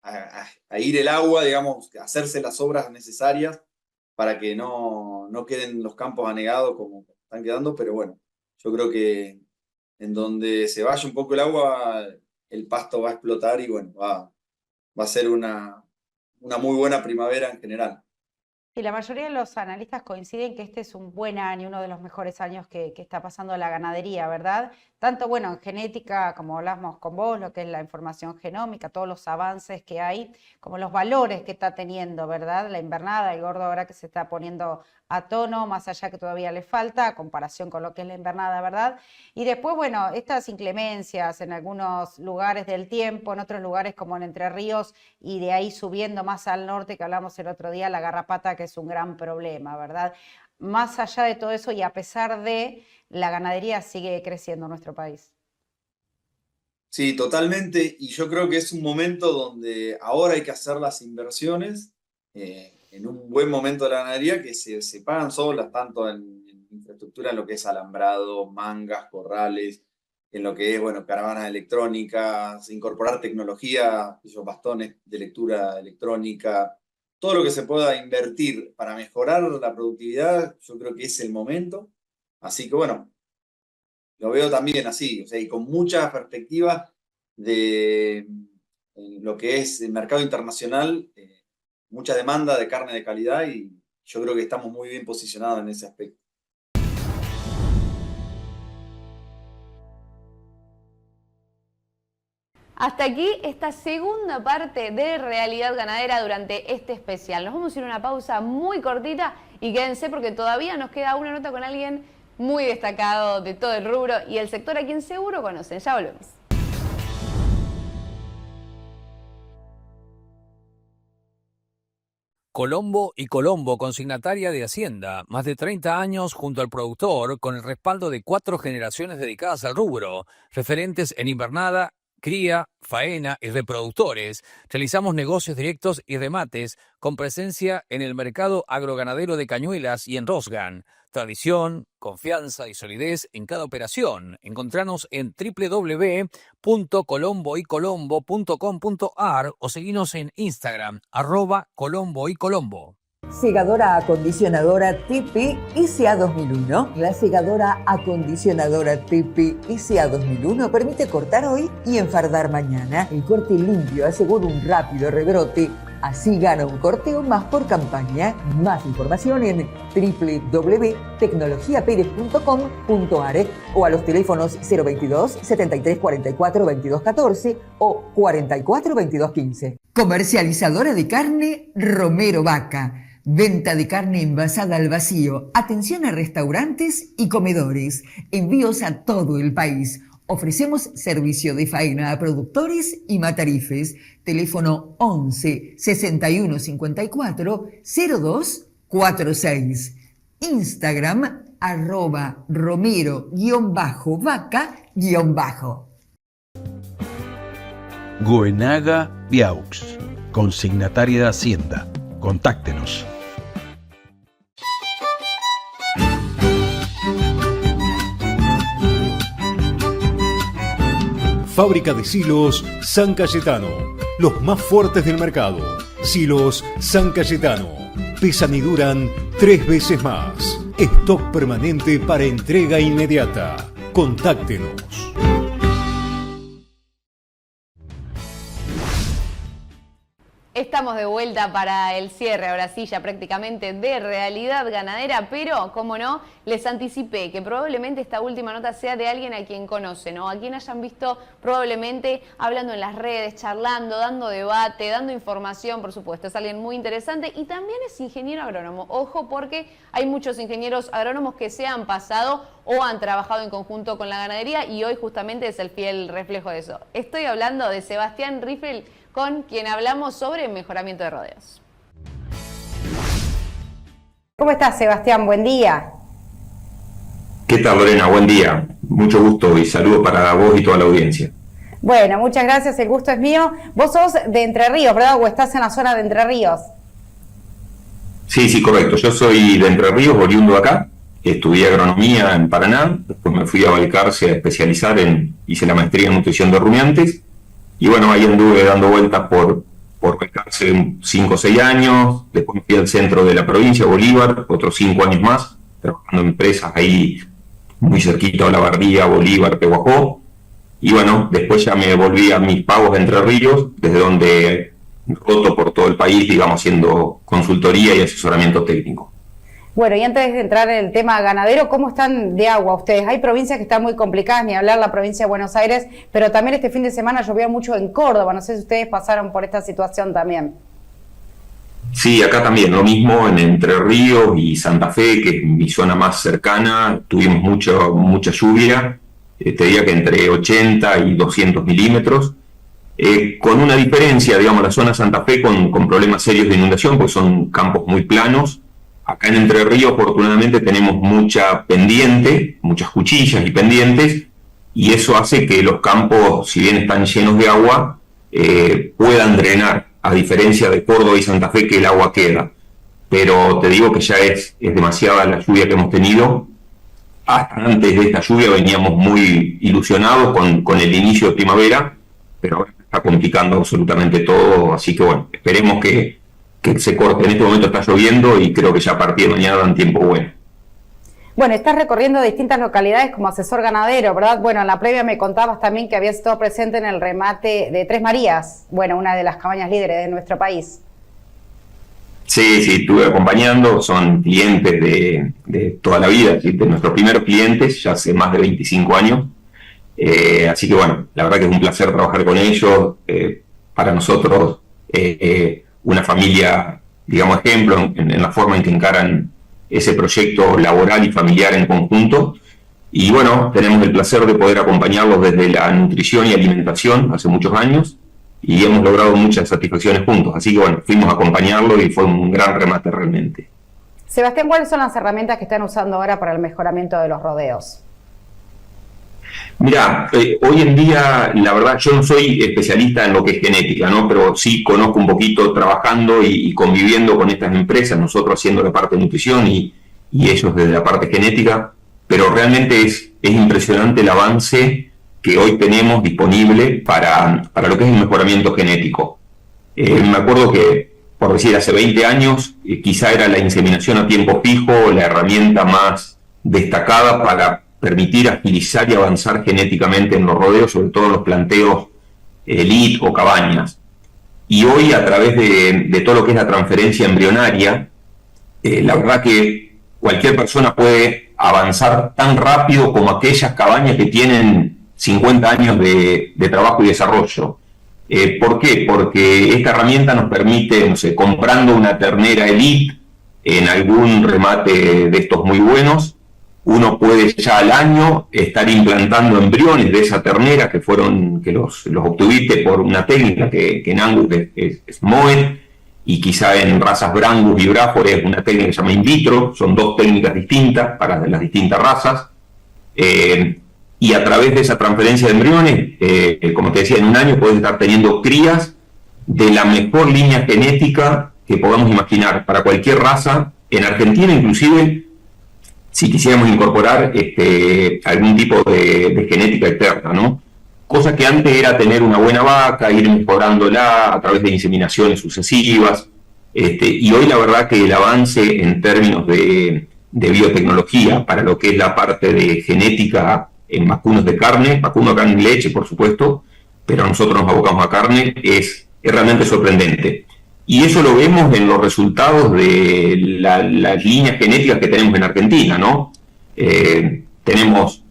a ir el agua, digamos, hacerse las obras necesarias para que no queden los campos anegados como están quedando, pero bueno, yo creo que en donde se vaya un poco el agua, el pasto va a explotar y bueno, va a ser una muy buena primavera en general. Y la mayoría de los analistas coinciden que este es un buen año, uno de los mejores años que está pasando la ganadería, ¿verdad? Tanto, bueno, en genética, como hablamos con vos, lo que es la información genómica, todos los avances que hay, como los valores que está teniendo, ¿verdad? La invernada, el gordo ahora que se está poniendo a tono, más allá que todavía le falta, a comparación con lo que es la invernada, ¿verdad? Y después, bueno, estas inclemencias en algunos lugares del tiempo, en otros lugares como en Entre Ríos, y de ahí subiendo más al norte, que hablamos el otro día, la garrapata, que es un gran problema, ¿verdad? Más allá de todo eso y a pesar de, la ganadería sigue creciendo en nuestro país. Sí, totalmente. Y yo creo que es un momento donde ahora hay que hacer las inversiones en un buen momento de la ganadería que se pagan solas, tanto en infraestructura, en lo que es alambrado, mangas, corrales, en lo que es, bueno, caravanas electrónicas, incorporar tecnología, esos bastones de lectura electrónica, todo lo que se pueda invertir para mejorar la productividad, yo creo que es el momento. Así que bueno, lo veo también así, o sea, y con mucha perspectiva de lo que es el mercado internacional, mucha demanda de carne de calidad y yo creo que estamos muy bien posicionados en ese aspecto. Hasta aquí esta segunda parte de Realidad Ganadera durante este especial. Nos vamos a ir a una pausa muy cortita y quédense porque todavía nos queda una nota con alguien muy destacado de todo el rubro y el sector a quien seguro conocen. Ya volvemos. Colombo y Colombo, consignataria de Hacienda, más de 30 años junto al productor, con el respaldo de 4 generaciones dedicadas al rubro, referentes en invernada, cría, faena y reproductores. Realizamos negocios directos y remates con presencia en el mercado agroganadero de Cañuelas y en Rosgan. Tradición, confianza y solidez en cada operación. Encontranos en www.colomboycolombo.com.ar o seguinos en Instagram, @colomboycolombo. Segadora acondicionadora Tipi ICA 2001. La segadora acondicionadora Tipi ICA 2001 permite cortar hoy y enfardar mañana. El corte limpio asegura un rápido rebrote. Así gana un corteo más por campaña. Más información en www.tecnologiaperez.com.ar o a los teléfonos 022 73 44 22 14 o 44 22 15. Comercializadora de carne Romero Vaca. Venta de carne envasada al vacío. Atención a restaurantes y comedores. Envíos a todo el país. Ofrecemos servicio de faena a productores y matarifes. Teléfono 11 61 54 02 46. Instagram @romero_vaca_. Goenaga Viaux, consignataria de Hacienda. Contáctenos. Fábrica de silos San Cayetano. Los más fuertes del mercado. Silos San Cayetano. Pesan y duran 3 veces más. Stock permanente para entrega inmediata. Contáctenos. Estamos de vuelta para el cierre, ahora sí, ya prácticamente de Realidad Ganadera, pero, como no, les anticipé que probablemente esta última nota sea de alguien a quien conocen o a quien hayan visto probablemente hablando en las redes, charlando, dando debate, dando información, por supuesto. Es alguien muy interesante y también es ingeniero agrónomo. Ojo, porque hay muchos ingenieros agrónomos que se han pasado o han trabajado en conjunto con la ganadería y hoy justamente es el fiel reflejo de eso. Estoy hablando de Sebastián Riffel, con quien hablamos sobre mejoramiento de rodeos. ¿Cómo estás, Sebastián? Buen día. ¿Qué tal, Lorena? Buen día. Mucho gusto y saludos para vos y toda la audiencia. Bueno, muchas gracias, el gusto es mío. Vos sos de Entre Ríos, ¿verdad? ¿O estás en la zona de Entre Ríos? Sí, correcto. Yo soy de Entre Ríos, oriundo de acá. Estudié agronomía en Paraná, después me fui a Balcarce a especializar hice la maestría en nutrición de rumiantes. Y bueno, ahí anduve dando vueltas por Balcarce 5 o 6 años, después me fui al centro de la provincia, Bolívar, otros 5 años más, trabajando en empresas ahí muy cerquita de Olavarría, Bolívar, Pehuajó. Y bueno, después ya me volví a mis pagos de Entre Ríos, desde donde roto por todo el país, digamos, haciendo consultoría y asesoramiento técnico. Bueno, y antes de entrar en el tema ganadero, ¿cómo están de agua ustedes? Hay provincias que están muy complicadas, ni hablar la provincia de Buenos Aires, pero también este fin de semana llovió mucho en Córdoba. No sé si ustedes pasaron por esta situación también. Sí, acá también, lo mismo en Entre Ríos y Santa Fe, que es mi zona más cercana, tuvimos mucha lluvia, te diría que entre 80 y 200 milímetros, con una diferencia, digamos, la zona Santa Fe con problemas serios de inundación, pues son campos muy planos. Acá en Entre Ríos, afortunadamente, tenemos mucha pendiente, muchas cuchillas y pendientes, y eso hace que los campos, si bien están llenos de agua, puedan drenar, a diferencia de Córdoba y Santa Fe, que el agua queda. Pero te digo que ya es demasiada la lluvia que hemos tenido. Hasta antes de esta lluvia veníamos muy ilusionados con el inicio de primavera, pero ahora está complicando absolutamente todo, así que bueno, esperemos que se corte. En este momento está lloviendo y creo que ya a partir de mañana dan tiempo bueno. Bueno, estás recorriendo distintas localidades como asesor ganadero, ¿verdad? Bueno, en la previa me contabas también que habías estado presente en el remate de Tres Marías, bueno, una de las cabañas líderes de nuestro país. Sí, estuve acompañando, son clientes de toda la vida, de nuestros primeros clientes, ya hace más de 25 años. Así que bueno, la verdad que es un placer trabajar con ellos. Para nosotros, una familia, digamos, ejemplo en la forma en que encaran ese proyecto laboral y familiar en conjunto. Y bueno, tenemos el placer de poder acompañarlos desde la nutrición y alimentación hace muchos años, y hemos logrado muchas satisfacciones juntos. Así que bueno, fuimos a acompañarlo y fue un gran remate realmente. Sebastián, ¿cuáles son las herramientas que están usando ahora para el mejoramiento de los rodeos? Mirá, hoy en día, la verdad, yo no soy especialista en lo que es genética, ¿no? Pero sí conozco un poquito trabajando y conviviendo con estas empresas, nosotros haciendo la parte de nutrición y ellos desde la parte genética, pero realmente es impresionante el avance que hoy tenemos disponible para lo que es el mejoramiento genético. Me acuerdo que, por decir, hace 20 años, quizá era la inseminación a tiempo fijo la herramienta más destacada para permitir agilizar y avanzar genéticamente en los rodeos, sobre todo en los planteos elite o cabañas. Y hoy, a través de todo lo que es la transferencia embrionaria, la verdad que cualquier persona puede avanzar tan rápido como aquellas cabañas que tienen 50 años de trabajo y desarrollo. ¿Por qué? Porque esta herramienta nos permite, no sé, comprando una ternera elite en algún remate de estos muy buenos, uno puede ya al año estar implantando embriones de esa ternera que los obtuviste por una técnica que en Angus es MOE, y quizá en razas Brangus y Braford es una técnica que se llama in vitro. Son dos técnicas distintas para las distintas razas. Y a través de esa transferencia de embriones, como te decía, en un año puedes estar teniendo crías de la mejor línea genética que podamos imaginar para cualquier raza. En Argentina, inclusive, si quisiéramos incorporar algún tipo de genética externa, ¿no? Cosa que antes era tener una buena vaca, ir mejorándola a través de inseminaciones sucesivas. Y hoy la verdad que el avance en términos de biotecnología para lo que es la parte de genética en vacunos de carne y leche, por supuesto, pero nosotros nos abocamos a carne, es realmente sorprendente. Y eso lo vemos en los resultados de las líneas genéticas que tenemos en Argentina, ¿no? Tenemos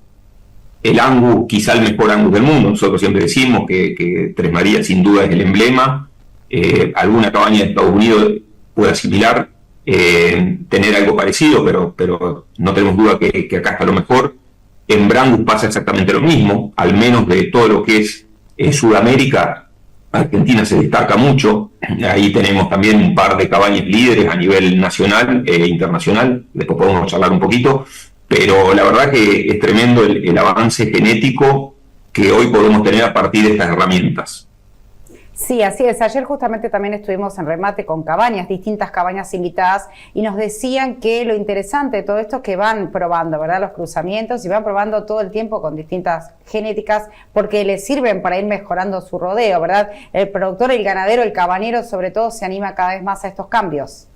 el Angus, quizá el mejor Angus del mundo. Nosotros siempre decimos que Tres Marías sin duda es el emblema. Alguna cabaña de Estados Unidos puede asimilar, tener algo parecido, pero no tenemos duda que acá está lo mejor. En Brangus pasa exactamente lo mismo, al menos de todo lo que es Sudamérica. Argentina se destaca mucho. Ahí tenemos también un par de cabañas líderes a nivel nacional e internacional, después podemos charlar un poquito, pero la verdad que es tremendo el avance genético que hoy podemos tener a partir de estas herramientas. Sí, así es. Ayer justamente también estuvimos en remate con cabañas, distintas cabañas invitadas, y nos decían que lo interesante de todo esto es que van probando, ¿verdad?, los cruzamientos, y van probando todo el tiempo con distintas genéticas porque les sirven para ir mejorando su rodeo, ¿verdad? El productor, el ganadero, el cabañero sobre todo se anima cada vez más a estos cambios.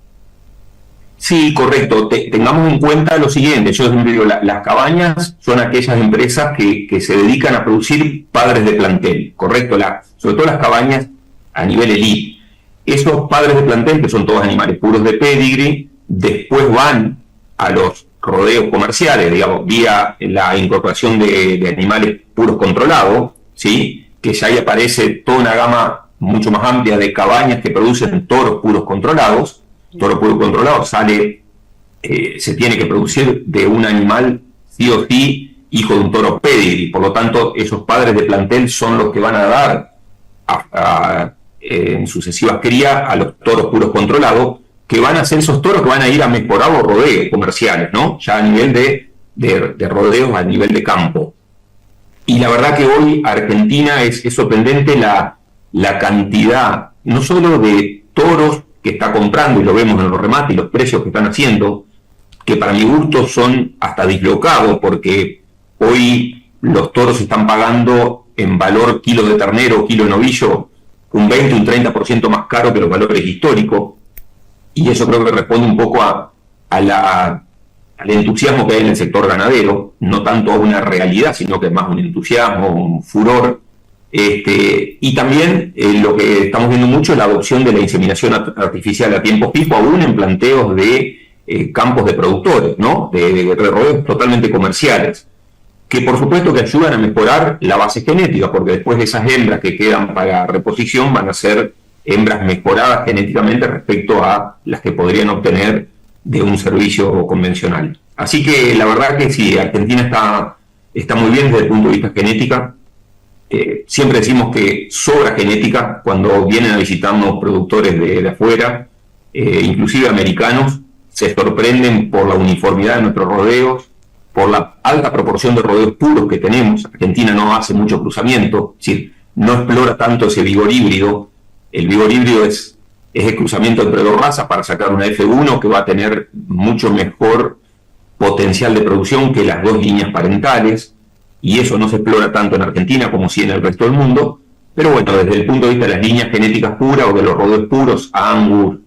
Sí, correcto. Tengamos en cuenta lo siguiente. Yo siempre digo, las cabañas son aquellas empresas que se dedican a producir padres de plantel, correcto. Sobre todo las cabañas a nivel elite. Esos padres de plantel, que son todos animales puros de pedigree, después van a los rodeos comerciales, digamos, vía la incorporación de animales puros controlados, ¿sí? Que ya ahí aparece toda una gama mucho más amplia de cabañas que producen toros puros controlados. Toro puro controlado se tiene que producir de un animal sí o sí hijo de un toro pedigree, por lo tanto esos padres de plantel son los que van a dar en sucesivas crías a los toros puros controlados, que van a ser esos toros que van a ir a mejorar los rodeos comerciales, ¿no? Ya a nivel de rodeos, a nivel de campo. Y la verdad que hoy Argentina es sorprendente la cantidad, no solo de toros que está comprando, y lo vemos en los remates y los precios que están haciendo, que para mi gusto son hasta dislocados, porque hoy los toros están pagando en valor kilo de ternero, kilo de novillo, un 20, un 30% más caro que los valores históricos, y eso creo que responde un poco al entusiasmo que hay en el sector ganadero, no tanto a una realidad, sino que es más un entusiasmo, un furor. Y también lo que estamos viendo mucho es la adopción de la inseminación artificial a tiempo fijo, aún en planteos de campos de productores, ¿no? De rodeos totalmente comerciales, que por supuesto que ayudan a mejorar la base genética, porque después esas hembras que quedan para reposición van a ser hembras mejoradas genéticamente respecto a las que podrían obtener de un servicio convencional. Así que la verdad que sí, Argentina está muy bien desde el punto de vista genética. Siempre decimos que sobra genética cuando vienen a visitarnos productores de afuera, inclusive americanos, se sorprenden por la uniformidad de nuestros rodeos, por la alta proporción de rodeos puros que tenemos. Argentina no hace mucho cruzamiento, es decir, no explora tanto ese vigor híbrido. El vigor híbrido es el cruzamiento entre dos razas para sacar una F1 que va a tener mucho mejor potencial de producción que las dos líneas parentales, y eso no se explora tanto en Argentina como sí en el resto del mundo. Pero bueno, desde el punto de vista de las líneas genéticas puras o de los rodeos puros, Angus,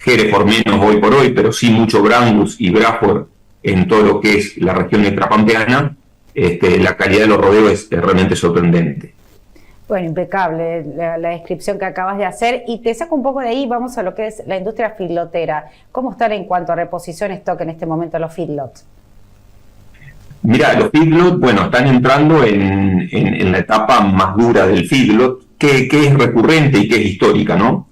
Hereford menos hoy por hoy, pero sí mucho Brangus y Braford en todo lo que es la región extrapampeana, la calidad de los rodeos es realmente sorprendente. Bueno, impecable la descripción que acabas de hacer, y te saco un poco de ahí, vamos a lo que es la industria feedlotera. ¿Cómo están en cuanto a reposición stock en este momento los feedlots? Mira, los feedlots, bueno, están entrando en la etapa más dura del feedlot, que es recurrente y que es histórica, ¿no?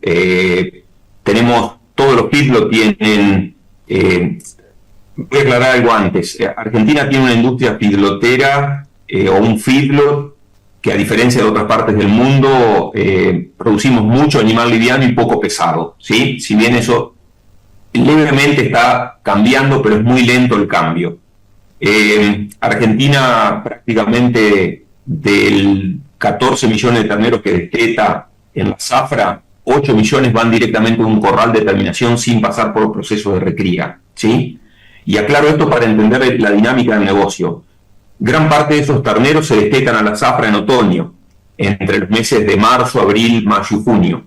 Todos los feedlots tienen... voy a aclarar algo antes. Argentina tiene una industria feedlotera o un feedlot que, a diferencia de otras partes del mundo, producimos mucho animal liviano y poco pesado, ¿sí? Si bien eso levemente está cambiando, pero es muy lento el cambio. Argentina, prácticamente del 14 millones de terneros que desteta en la zafra, 8 millones van directamente a un corral de terminación sin pasar por procesos de recría, ¿sí? Y aclaro esto para entender la dinámica del negocio. Gran parte de esos terneros se destetan a la zafra en otoño, entre los meses de marzo, abril, mayo y junio.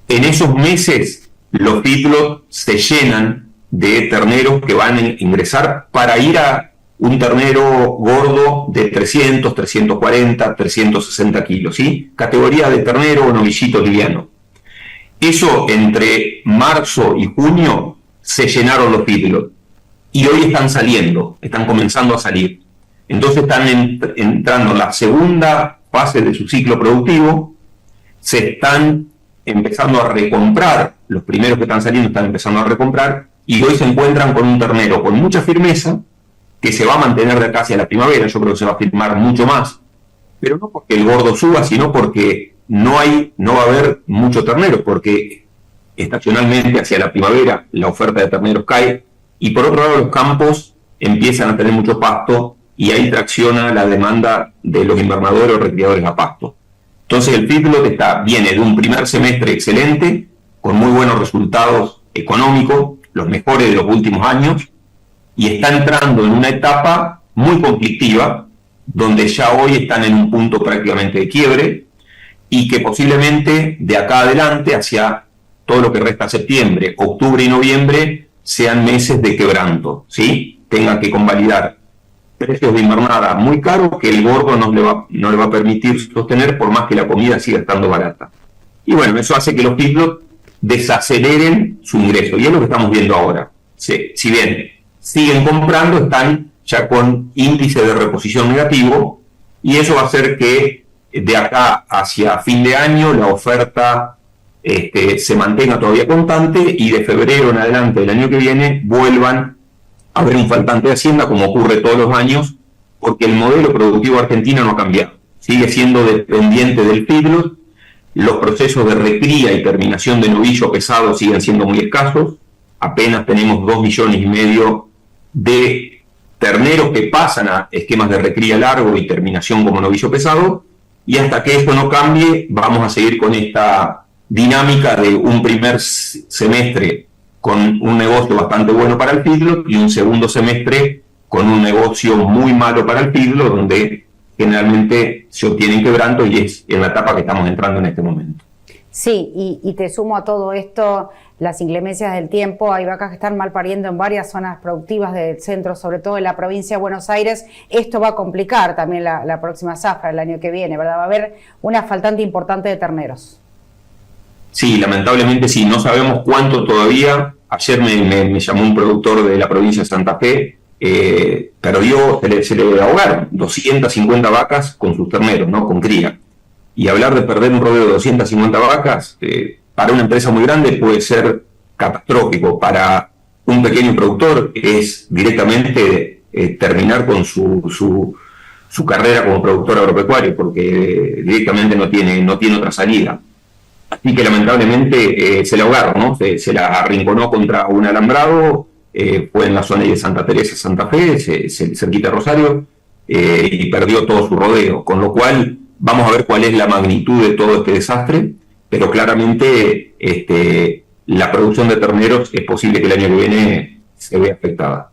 En esos meses los feedlots se llenan de terneros que van a ingresar para ir a un ternero gordo de 300, 340, 360 kilos, ¿sí? Categoría de ternero o novillito liviano. Eso entre marzo y junio se llenaron los feedlots. Y hoy están saliendo, están comenzando a salir. Entonces están entrando en la segunda fase de su ciclo productivo, se están empezando a recomprar, los primeros que están saliendo están empezando a recomprar, y hoy se encuentran con un ternero con mucha firmeza, que se va a mantener de acá hacia la primavera. Yo creo que se va a firmar mucho más, pero no porque el gordo suba, sino porque no va a haber mucho ternero, porque estacionalmente hacia la primavera la oferta de terneros cae, y por otro lado los campos empiezan a tener mucho pasto, y ahí tracciona la demanda de los invernadores o recriadores a pasto. Entonces el feedlot viene de un primer semestre excelente, con muy buenos resultados económicos, los mejores de los últimos años, y está entrando en una etapa muy conflictiva, donde ya hoy están en un punto prácticamente de quiebre, y que posiblemente de acá adelante, hacia todo lo que resta septiembre, octubre y noviembre, sean meses de quebranto, ¿sí? Tengan que convalidar precios de invernada muy caros que el gordo no le va a permitir sostener, por más que la comida siga estando barata. Y bueno, eso hace que los feedlots desaceleren su ingreso, y es lo que estamos viendo ahora. Si bien siguen comprando, están ya con índice de reposición negativo, y eso va a hacer que de acá hacia fin de año la oferta se mantenga todavía constante, y de febrero en adelante del año que viene vuelvan a haber un faltante de hacienda, como ocurre todos los años, porque el modelo productivo argentino no ha cambiado. Sigue siendo dependiente del feedlot, los procesos de recría y terminación de novillo pesado siguen siendo muy escasos, apenas tenemos 2,5 millones de terneros que pasan a esquemas de recría largo y terminación como novillo pesado, y hasta que esto no cambie vamos a seguir con esta dinámica de un primer semestre con un negocio bastante bueno para el feedlot y un segundo semestre con un negocio muy malo para el feedlot, donde generalmente se obtienen quebrantos, y es en la etapa que estamos entrando en este momento. Sí, y te sumo a todo esto las inclemencias del tiempo. Hay vacas que están mal pariendo en varias zonas productivas del centro, sobre todo en la provincia de Buenos Aires. Esto va a complicar también la próxima zafra el año que viene, ¿verdad? Va a haber una faltante importante de terneros. Sí, lamentablemente sí, no sabemos cuánto todavía. Ayer me llamó un productor de la provincia de Santa Fe, perdió, se le ahogaron 250 vacas con sus terneros, ¿no? Con cría. Y hablar de perder un rodeo de 250 vacas, para una empresa muy grande puede ser catastrófico. Para un pequeño productor es directamente terminar con su carrera como productor agropecuario, porque directamente no tiene otra salida. Así que lamentablemente se la ahogaron, ¿no? Se la arrinconó contra un alambrado, fue en la zona de Santa Teresa, Santa Fe, cerquita de Rosario, y perdió todo su rodeo, con lo cual vamos a ver cuál es la magnitud de todo este desastre, pero claramente la producción de terneros es posible que el año que viene se vea afectada.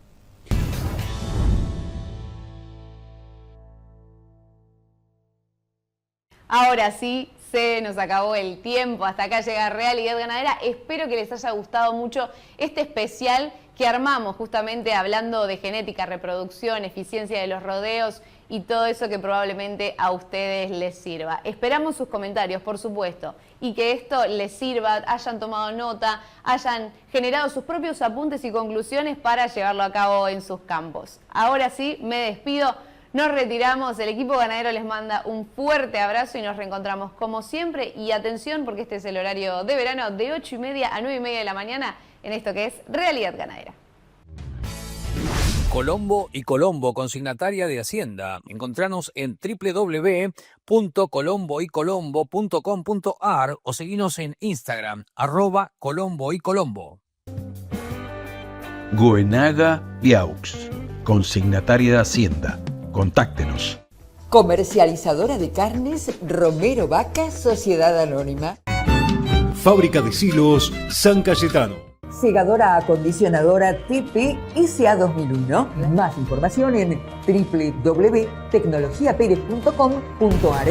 Ahora sí, se nos acabó el tiempo. Hasta acá llega Realidad Ganadera. Espero que les haya gustado mucho este especial que armamos justamente hablando de genética, reproducción, eficiencia de los rodeos y todo eso que probablemente a ustedes les sirva. Esperamos sus comentarios, por supuesto, y que esto les sirva, hayan tomado nota, hayan generado sus propios apuntes y conclusiones para llevarlo a cabo en sus campos. Ahora sí, me despido. Nos retiramos, el equipo ganadero les manda un fuerte abrazo y nos reencontramos como siempre. Y atención, porque este es el horario de verano de 8:30 a 9:30 de la mañana en esto que es Realidad Ganadera. Colombo y Colombo, consignataria de Hacienda. Encontranos en www.colomboycolombo.com.ar o seguinos en Instagram, @colomboycolombo. Goenaga Viaux, consignataria de Hacienda. Contáctenos. Comercializadora de carnes Romero Vaca, Sociedad Anónima. Fábrica de Silos San Cayetano. Segadora acondicionadora TP SA 2001. Más información en www.tecnologiaperez.com.ar.